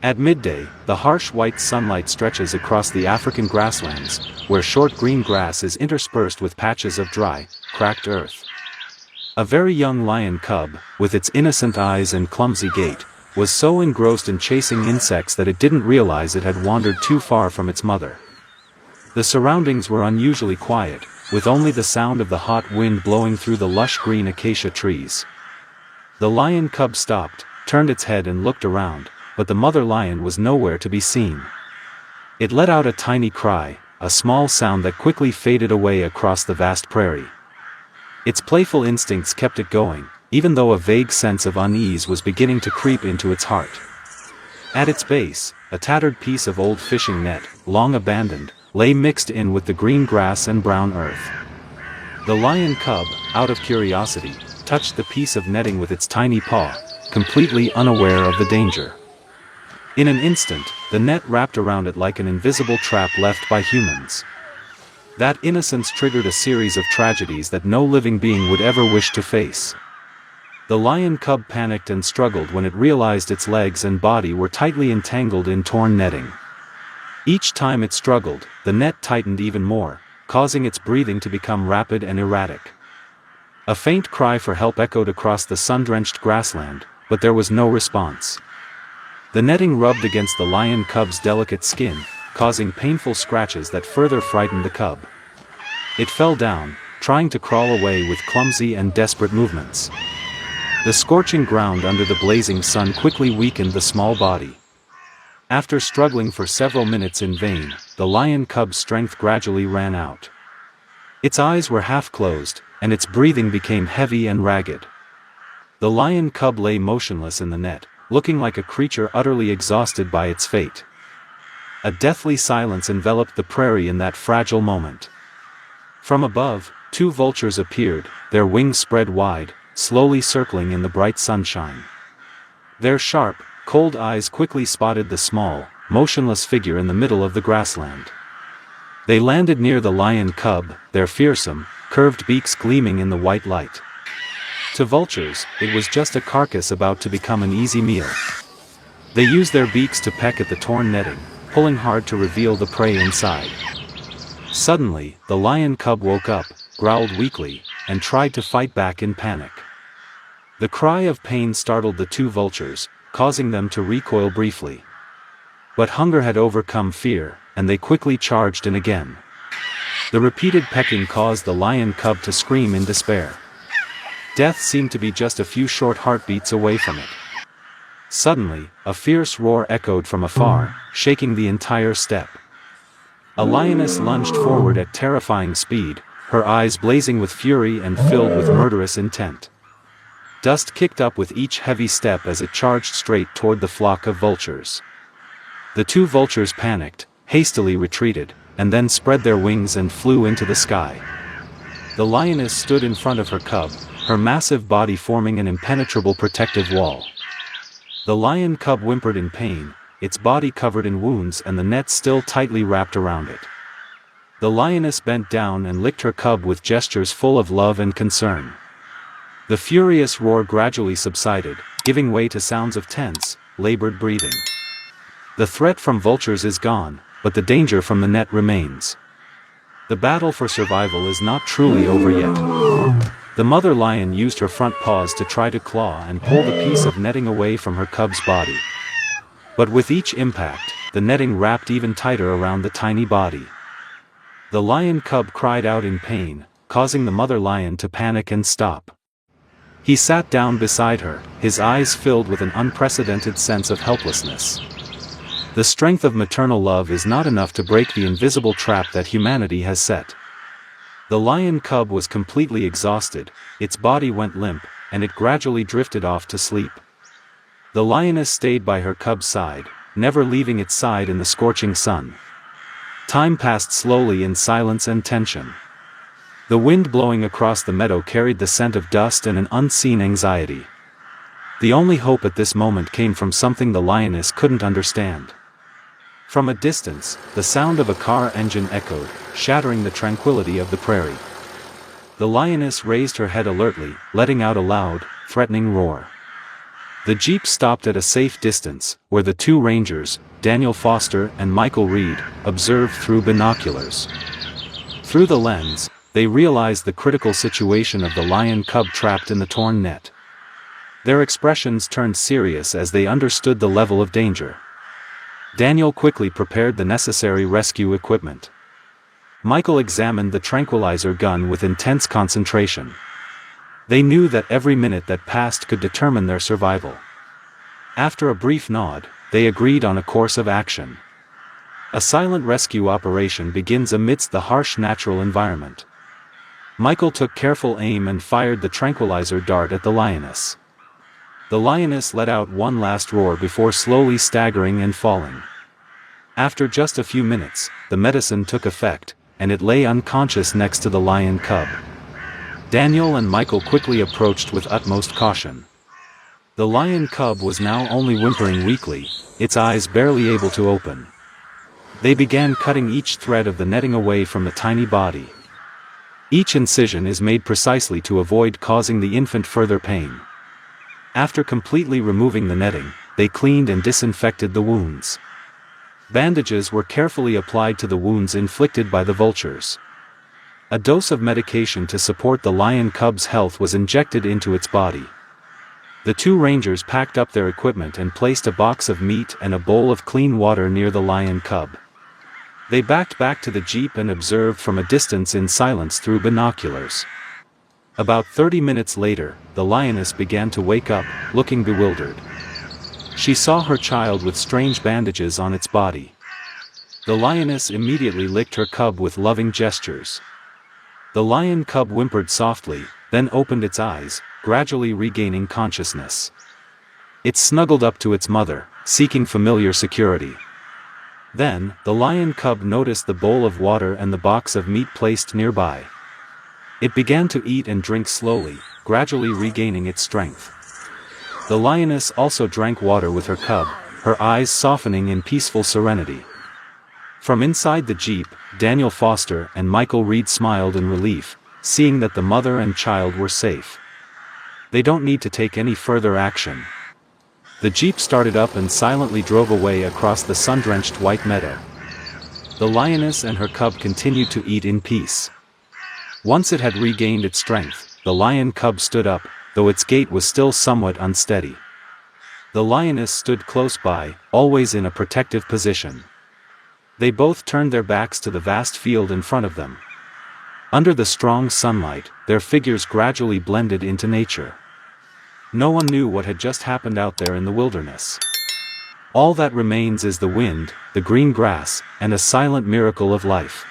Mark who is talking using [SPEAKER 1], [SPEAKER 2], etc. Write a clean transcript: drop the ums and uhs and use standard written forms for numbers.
[SPEAKER 1] At midday, the harsh white sunlight stretches across the African grasslands, where short green grass is interspersed with patches of dry, cracked earth. A very young lion cub, with its innocent eyes and clumsy gait, was so engrossed in chasing insects that it didn't realize it had wandered too far from its mother. The surroundings were unusually quiet, with only the sound of the hot wind blowing through the lush green acacia trees. The lion cub stopped, turned its head and looked around, but the mother lion was nowhere to be seen. It let out a tiny cry, a small sound that quickly faded away across the vast prairie. Its playful instincts kept it going, even though a vague sense of unease was beginning to creep into its heart. At its base, a tattered piece of old fishing net, long abandoned, lay mixed in with the green grass and brown earth. The lion cub, out of curiosity, touched the piece of netting with its tiny paw, completely unaware of the danger. In an instant, the net wrapped around it like an invisible trap left by humans. That innocence triggered a series of tragedies that no living being would ever wish to face. The lion cub panicked and struggled when it realized its legs and body were tightly entangled in torn netting. Each time it struggled, the net tightened even more, causing its breathing to become rapid and erratic. A faint cry for help echoed across the sun-drenched grassland, but there was no response. The netting rubbed against the lion cub's delicate skin, causing painful scratches that further frightened the cub. It fell down, trying to crawl away with clumsy and desperate movements. The scorching ground under the blazing sun quickly weakened the small body. After struggling for several minutes in vain, the lion cub's strength gradually ran out. Its eyes were half closed, and its breathing became heavy and ragged. The lion cub lay motionless in the net, looking like a creature utterly exhausted by its fate. A deathly silence enveloped the prairie in that fragile moment. From above, two vultures appeared, their wings spread wide, slowly circling in the bright sunshine. Their sharp, cold eyes quickly spotted the small, motionless figure in the middle of the grassland. They landed near the lion cub, their fearsome, curved beaks gleaming in the white light. To vultures, it was just a carcass about to become an easy meal. They used their beaks to peck at the torn netting, pulling hard to reveal the prey inside. Suddenly, the lion cub woke up, growled weakly, and tried to fight back in panic. The cry of pain startled the two vultures, causing them to recoil briefly. But hunger had overcome fear, and they quickly charged in again. The repeated pecking caused the lion cub to scream in despair. Death seemed to be just a few short heartbeats away from it. Suddenly, a fierce roar echoed from afar, shaking the entire steppe. A lioness lunged forward at terrifying speed, her eyes blazing with fury and filled with murderous intent. Dust kicked up with each heavy step as it charged straight toward the flock of vultures. The two vultures panicked, hastily retreated, and then spread their wings and flew into the sky. The lioness stood in front of her cub, her massive body forming an impenetrable protective wall. The lion cub whimpered in pain, its body covered in wounds and the net still tightly wrapped around it. The lioness bent down and licked her cub with gestures full of love and concern. The furious roar gradually subsided, giving way to sounds of tense, labored breathing. The threat from vultures is gone, but the danger from the net remains. The battle for survival is not truly over yet. The mother lion used her front paws to try to claw and pull the piece of netting away from her cub's body. But with each impact, the netting wrapped even tighter around the tiny body. The lion cub cried out in pain, causing the mother lion to panic and stop. He sat down beside her, his eyes filled with an unprecedented sense of helplessness. The strength of maternal love is not enough to break the invisible trap that humanity has set. The lion cub was completely exhausted, its body went limp, and it gradually drifted off to sleep. The lioness stayed by her cub's side, never leaving its side in the scorching sun. Time passed slowly in silence and tension. The wind blowing across the meadow carried the scent of dust and an unseen anxiety. The only hope at this moment came from something the lioness couldn't understand. From a distance, the sound of a car engine echoed, shattering the tranquility of the prairie. The lioness raised her head alertly, letting out a loud, threatening roar. The jeep stopped at a safe distance, where the two rangers, Daniel Foster and Michael Reed, observed through binoculars. Through the lens, they realized the critical situation of the lion cub trapped in the torn net. Their expressions turned serious as they understood the level of danger. Daniel quickly prepared the necessary rescue equipment. Michael examined the tranquilizer gun with intense concentration. They knew that every minute that passed could determine their survival. After a brief nod, they agreed on a course of action. A silent rescue operation begins amidst the harsh natural environment. Michael took careful aim and fired the tranquilizer dart at the lioness. The lioness let out one last roar before slowly staggering and falling. After just a few minutes, the medicine took effect, and it lay unconscious next to the lion cub. Daniel and Michael quickly approached with utmost caution. The lion cub was now only whimpering weakly, its eyes barely able to open. They began cutting each thread of the netting away from the tiny body. Each incision is made precisely to avoid causing the infant further pain. After completely removing the netting, they cleaned and disinfected the wounds. Bandages were carefully applied to the wounds inflicted by the vultures. A dose of medication to support the lion cub's health was injected into its body. The two rangers packed up their equipment and placed a box of meat and a bowl of clean water near the lion cub. They backed back to the jeep and observed from a distance in silence through binoculars. About 30 minutes later, the lioness began to wake up, looking bewildered. She saw her child with strange bandages on its body. The lioness immediately licked her cub with loving gestures. The lion cub whimpered softly, then opened its eyes, gradually regaining consciousness. It snuggled up to its mother, seeking familiar security. Then, the lion cub noticed the bowl of water and the box of meat placed nearby. It began to eat and drink slowly, gradually regaining its strength. The lioness also drank water with her cub, her eyes softening in peaceful serenity. From inside the jeep, Daniel Foster and Michael Reed smiled in relief, seeing that the mother and child were safe. They don't need to take any further action. The jeep started up and silently drove away across the sun-drenched white meadow. The lioness and her cub continued to eat in peace. Once it had regained its strength, the lion cub stood up, though its gait was still somewhat unsteady. The lioness stood close by, always in a protective position. They both turned their backs to the vast field in front of them. Under the strong sunlight, their figures gradually blended into nature. No one knew what had just happened out there in the wilderness. All that remains is the wind, the green grass, and a silent miracle of life.